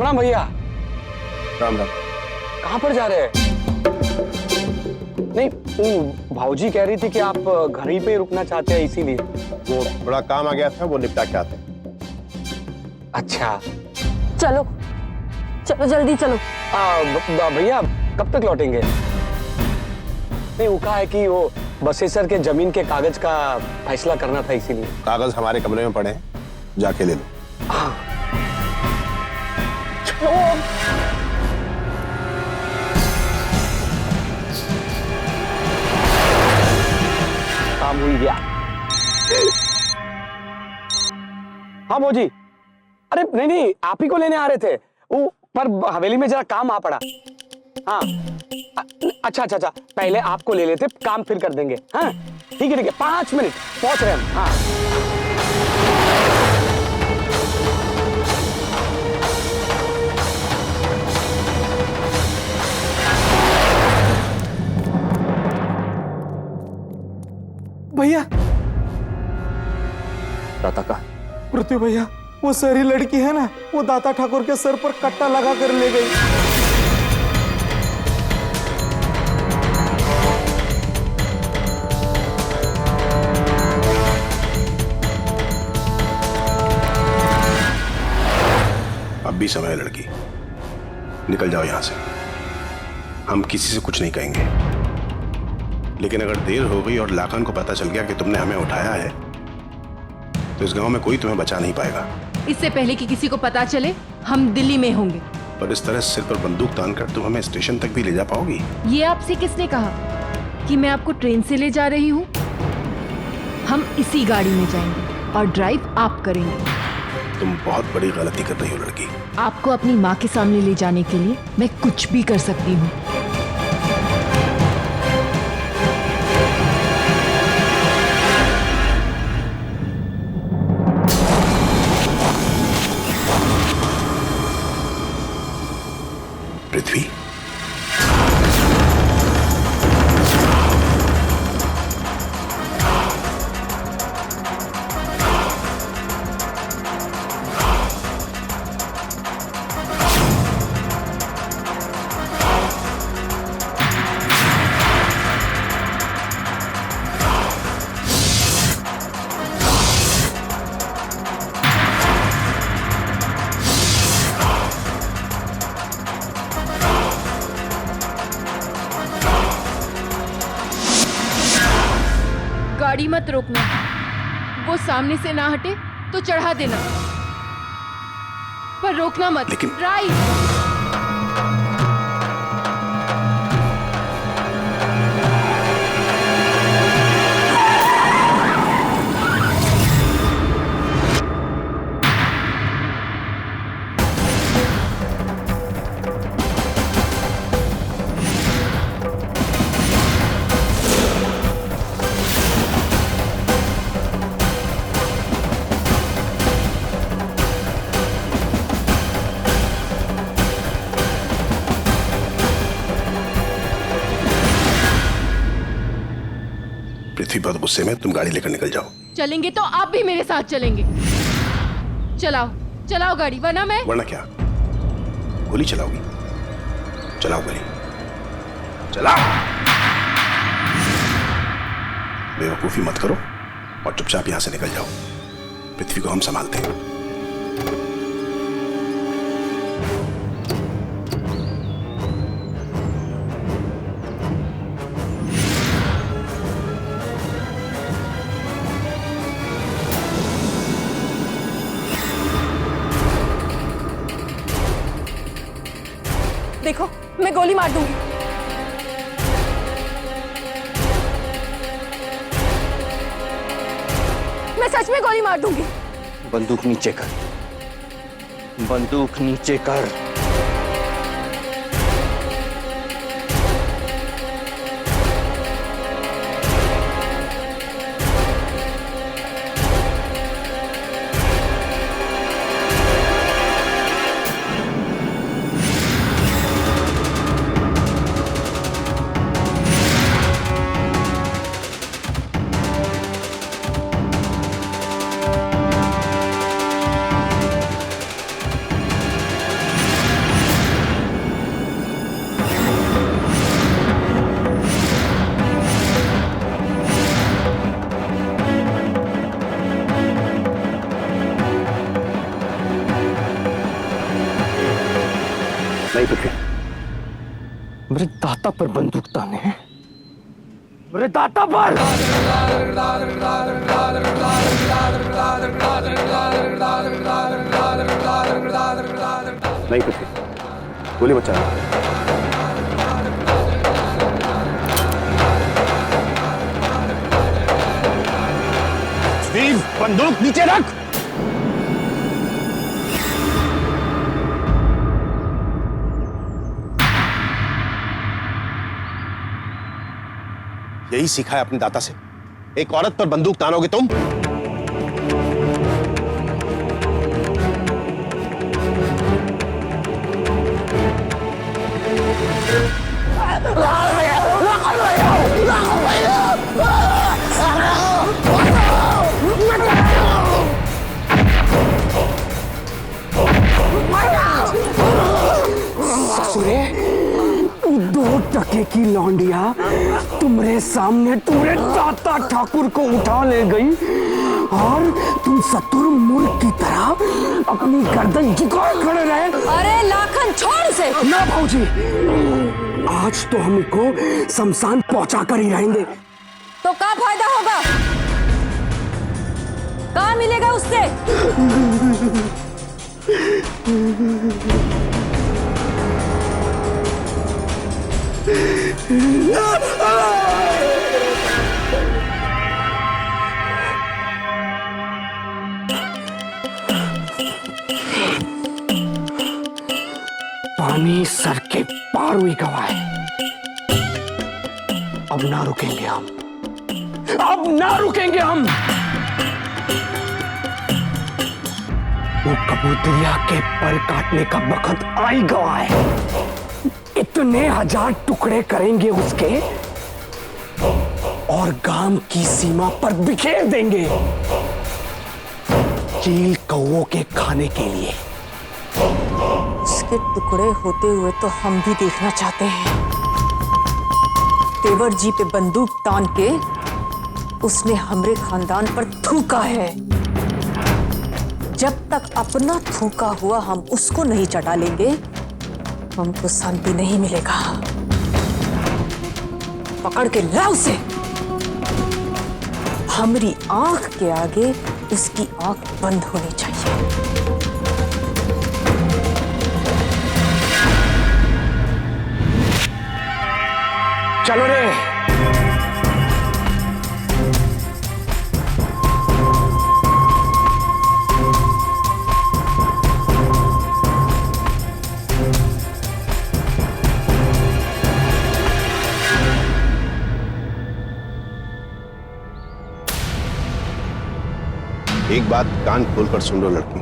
राम भैया। राम राम। कहाँ पर जा रहे हैं? नहीं, भाऊजी कह रही थी कि आप घर ही पे रुकना चाहते हैं, इसीलिए। वो बड़ा काम आ गया था, वो निपटा के आते हैं। अच्छा चलो चलो जल्दी चलो। भैया कब तक लौटेंगे? नहीं, वो कहा है कि वो बसेसर के जमीन के कागज का फैसला करना था, इसीलिए। कागज हमारे कमरे में पड़े हैं, जाके ले लो। चलो। काम हुई गया। हाँ भौजी, अरे नहीं नहीं, आप ही को लेने आ रहे थे वो, पर हवेली में जरा काम आ पड़ा। हाँ अच्छा अच्छा अच्छा, पहले आपको ले लेते, काम फिर कर देंगे। हाँ ठीक है 5 मिनट पहुंच रहे हम। हाँ भैया। दाता का पृथ्वी भैया, वो सारी लड़की है ना, वो दाता ठाकुर के सर पर कट्टा लगा कर ले गई। अब भी समय है लड़की, निकल जाओ यहां से। हम किसी से कुछ नहीं कहेंगे, लेकिन अगर देर हो गई और लाखन को पता चल गया कि तुमने हमें उठाया है, तो इस गांव में कोई तुम्हें बचा नहीं पाएगा। इससे पहले कि किसी को पता चले, हम दिल्ली में होंगे। पर इस तरह सिर पर बंदूक तानकर तुम हमें स्टेशन तक भी ले जा पाओगी? ये आपसे किसने कहा कि मैं आपको ट्रेन से ले जा रही हूँ? हम इसी गाड़ी में जाएंगे और ड्राइव आप करेंगे। तुम बहुत बड़ी गलती कर रही हो लड़की। आपको अपनी माँ के सामने ले जाने के लिए मैं कुछ भी कर सकती हूँ। पृथ्वी, गाड़ी मत रोकना, वो सामने से ना हटे तो चढ़ा देना, पर रोकना मत। लेकिन ड्राइव। पृथ्वी बहुत गुस्से में, तुम गाड़ी लेकर निकल जाओ। चलेंगे तो आप भी मेरे साथ चलेंगे। चलाओ चलाओ गाड़ी, वरना वरना क्या? गोली चलाओगी? चलाओ गोली, चलाओ। बेवकूफी मत करो और चुपचाप यहां से निकल जाओ। पृथ्वी को हम संभालते हैं। देखो, मैं गोली मार दूंगी। मैं सच में गोली मार दूंगी। बंदूक नीचे कर, बंदूक नीचे कर। मेरे दाता पर बंदूक ताने हैं, मेरे दाता पर। नहीं पृथ्वी, गोली बचा। बंदूक नीचे रख। यही सीखा है अपने दाता से, एक औरत पर बंदूक तानोगे तुम? ससुरे, 2 टके की लौंडिया तुम्हारे सामने तुम्हारे दाता ठाकुर को उठा ले गई और तुम सतुर मूर्ख की तरह अपनी गर्दन झुकाए खड़े रहे। अरे लाखन छोड़ उसे। ना भाऊजी, आज तो हमको शमशान पहुंचा कर ही रहेंगे। तो क्या फायदा होगा? क्या मिलेगा उससे? पानी सर के पार हुई गवाए। अब ना रुकेंगे हम, अब ना रुकेंगे हम। वो कबूतरिया के पर काटने का वक्त आई गवाए। इतने 1000 टुकड़े करेंगे उसके और गांव की सीमा पर बिखेर देंगे, चील कौओं के खाने के लिए। उसके टुकड़े होते हुए तो हम भी देखना चाहते हैं। तेवर जी पे बंदूक तान के उसने हमरे खानदान पर थूका है। जब तक अपना थूका हुआ हम उसको नहीं चटा लेंगे, हमको शांति नहीं मिलेगा। पकड़ के लाओ उसे। हमारी आंख के आगे उसकी आंख बंद होनी चाहिए। चलो रे। एक बात कान खोलकर सुन लो लड़की,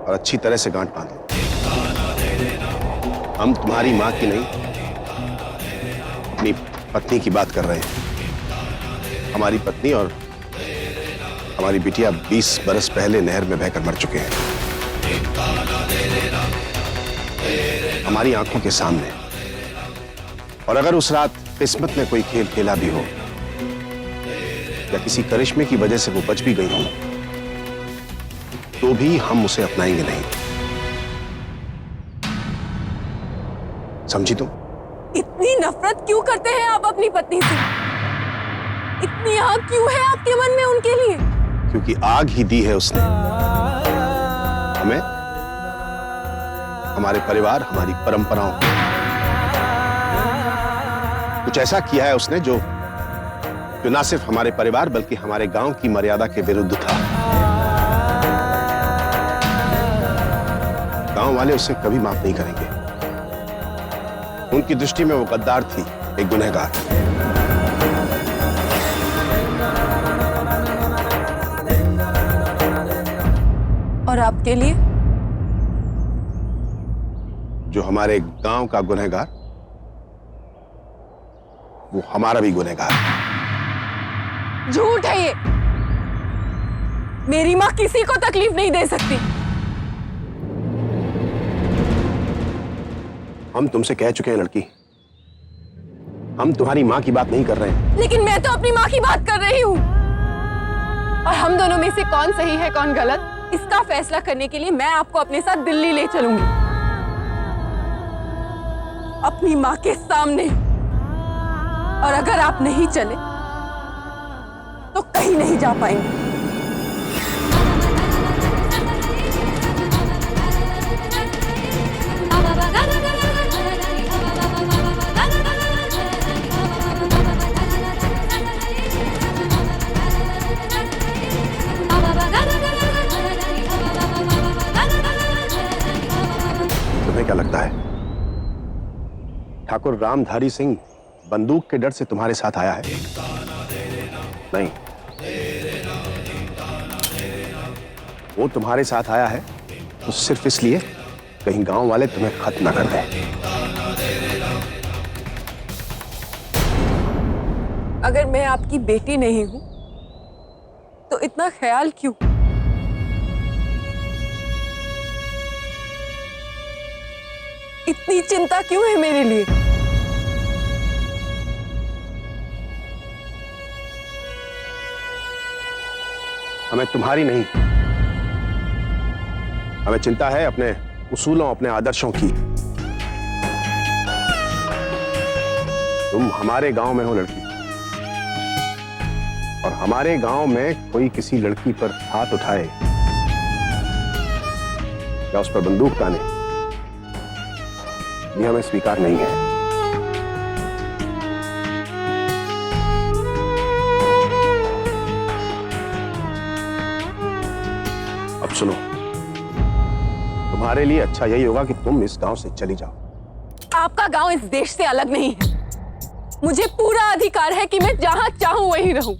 और अच्छी तरह से गांठ बांध लो। हम तुम्हारी मां की नहीं, अपनी पत्नी की बात कर रहे हैं। हमारी पत्नी और हमारी बिटिया 20 बरस पहले नहर में बहकर मर चुके हैं, हमारी आंखों के सामने। और अगर उस रात किस्मत ने कोई खेल खेला भी हो या किसी करिश्मे की वजह से वो बच भी गई हो, तो भी हम उसे अपनाएंगे नहीं। समझी तुम? इतनी नफरत क्यों करते हैं आप अपनी पत्नी से? इतनी आग क्यों है आपके मन में उनके लिए? क्योंकि आग ही दी है उसने हमें, हमारे परिवार, हमारी परंपराओं। कुछ ऐसा किया है उसने जो ना सिर्फ हमारे परिवार बल्कि हमारे गांव की मर्यादा के विरुद्ध था। गांव वाले उसे कभी माफ नहीं करेंगे। उनकी दृष्टि में वो गद्दार थी, एक गुनहगार। और आपके लिए? जो हमारे गांव का गुनहगार, वो हमारा भी गुनहगार है। झूठ है ये। मेरी माँ किसी को तकलीफ नहीं दे सकती। हम तुमसे कह चुके हैं लड़की, हम तुम्हारी माँ की बात नहीं कर रहे हैं। लेकिन मैं तो अपनी माँ की बात कर रही हूँ। और हम दोनों में से कौन सही है कौन गलत, इसका फैसला करने के लिए मैं आपको अपने साथ दिल्ली ले चलूंगी। अपनी माँ के सामने। और अगर आप नहीं चले तो कहीं नहीं जा पाएंगे। तुम्हें क्या लगता है ठाकुर रामधारी सिंह बंदूक के डर से तुम्हारे साथ आया है? नहीं, वो तुम्हारे साथ आया है तो सिर्फ इसलिए कहीं गांव वाले तुम्हें खत्म ना कर दें। अगर मैं आपकी बेटी नहीं हूं तो इतना ख्याल क्यों? इतनी चिंता क्यों है मेरे लिए? हमें तुम्हारी नहीं, हमें चिंता है अपने उसूलों, अपने आदर्शों की। तुम हमारे गांव में हो लड़की, और हमारे गांव में कोई किसी लड़की पर हाथ उठाए या उस पर बंदूक ताने, ये हमें स्वीकार नहीं है। अब सुनो, तुम्हारे लिए अच्छा यही होगा कि तुम इस गांव से चली जाओ। आपका गांव इस देश से अलग नहीं है। मुझे पूरा अधिकार है कि मैं जहां चाहूं वहीं रहूं।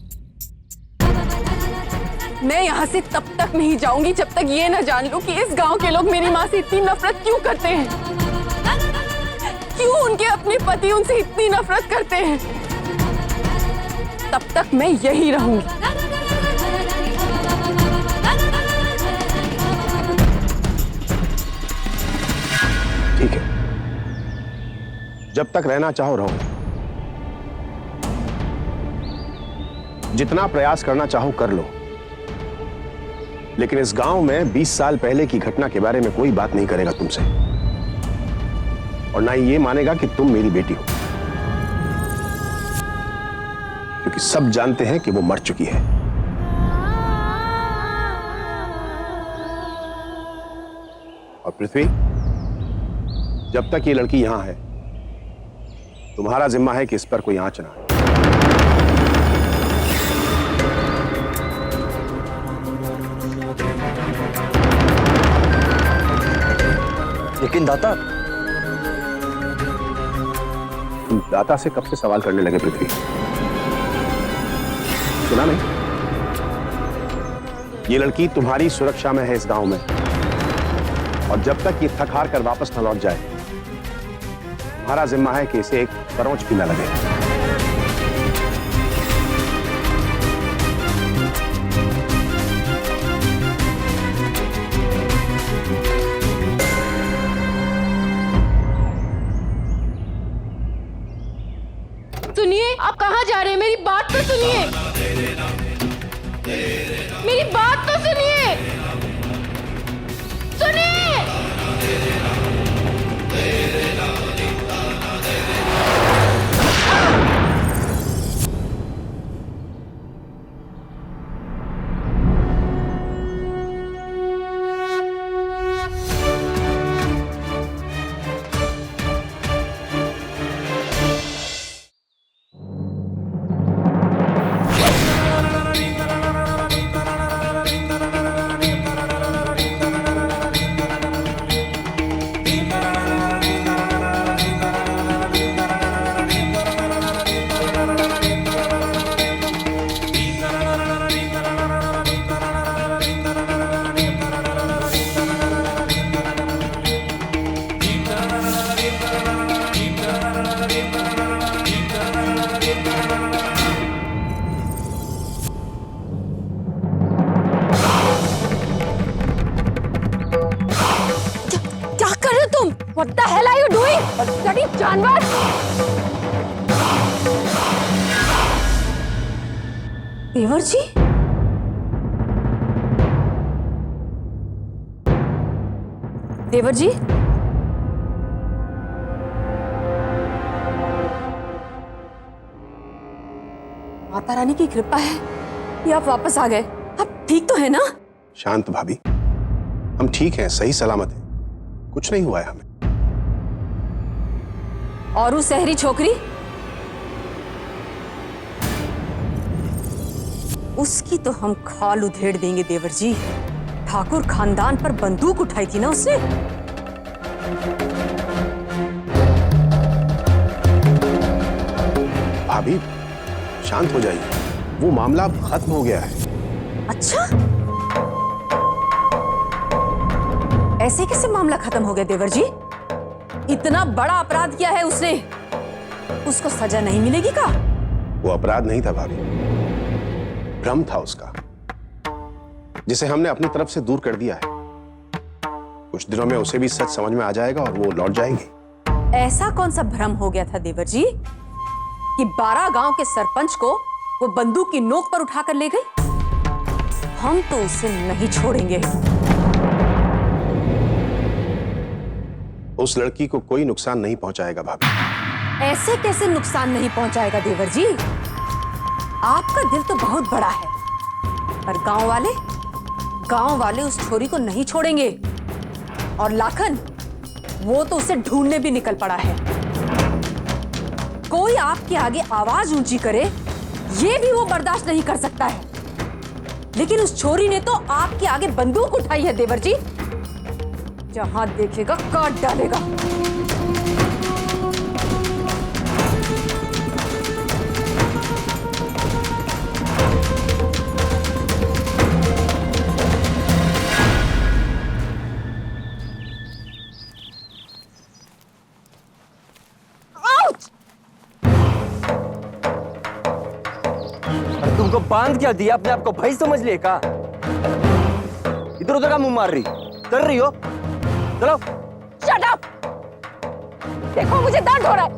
मैं यहां से तब तक नहीं जाऊंगी जब तक ये ना जान लूं कि इस गांव के लोग मेरी मां से इतनी नफरत क्यों करते हैं। क्यों उनके अपने पति उनसे इतनी नफरत करते हैं। तब तक मैं यहीं रहूंगी। ठीक है, जब तक रहना चाहो रहो, जितना प्रयास करना चाहो कर लो, लेकिन इस गांव में 20 साल पहले की घटना के बारे में कोई बात नहीं करेगा तुमसे, और ना ही ये मानेगा कि तुम मेरी बेटी हो, क्योंकि सब जानते हैं कि वो मर चुकी है। और पृथ्वी, जब तक ये लड़की यहां है, तुम्हारा जिम्मा है कि इस पर कोई आंच ना आए। लेकिन दाता, तुम दाता से कब से सवाल करने लगे पृथ्वी? सुना नहीं? ये लड़की तुम्हारी सुरक्षा में है इस गांव में, और जब तक ये थक हार कर वापस न लौट जाए, तुम्हारा जिम्मा है कि इसे एक खरोंच भी न लगे। सुनिए, आप कहाँ जा रहे हैं? मेरी बात तो सुनिए, मेरी बात तो सुनिए, सुनिए। What the hell are you doing? Bloody जानवर! देवर जी? देवर जी? माता रानी की कृपा है कि आप वापस आ गए। आप ठीक तो है ना? शांत भाभी, हम ठीक हैं, सही सलामत हैं, कुछ नहीं हुआ है हमें। और वो शहरी छोकरी, उसकी तो हम खाल उधेड़ देंगे देवर जी। ठाकुर खानदान पर बंदूक उठाई थी ना उसने। भाभी शांत हो जाइए, वो मामला अब खत्म हो गया है। अच्छा, ऐसे कैसे मामला खत्म हो गया देवर जी? इतना बड़ा अपराध किया है उसने, उसको सजा नहीं मिलेगी का? वो अपराध नहीं था भाभी, भ्रम था उसका, जिसे हमने अपनी तरफ से दूर कर दिया है। कुछ दिनों में उसे भी सच समझ में आ जाएगा और वो लौट जाएगी। ऐसा कौन सा भ्रम हो गया था देवर जी कि 12 गांव के सरपंच को वो बंदूक की नोक पर उठाकर ले गई? हम तो उसे नहीं छोड़ेंगे। उस लड़की को कोई नुकसान नहीं पहुंचाएगा भाभी। ऐसे कैसे नुकसान नहीं पहुंचाएगा देवर जी? आपका दिल तो बहुत बड़ा है, पर गांव वाले उस छोरी को नहीं छोड़ेंगे। और लाखन, वो तो उसे ढूंढने भी निकल पड़ा है। कोई आपके आगे आवाज ऊंची करे, ये भी वो बर्दाश्त नहीं कर सकता है। लेकिन उस छोरी ने तो आपके आगे बंदूक उठाई है देवर जी। जहां देखेगा काट डालेगा। तुमको बांध क्या दिया? अपने आप को भाई समझ लिए का? इधर उधर का मुंह मार रही कर रही हो? चलो। Shut up! देखो मुझे दर्द हो रहा है।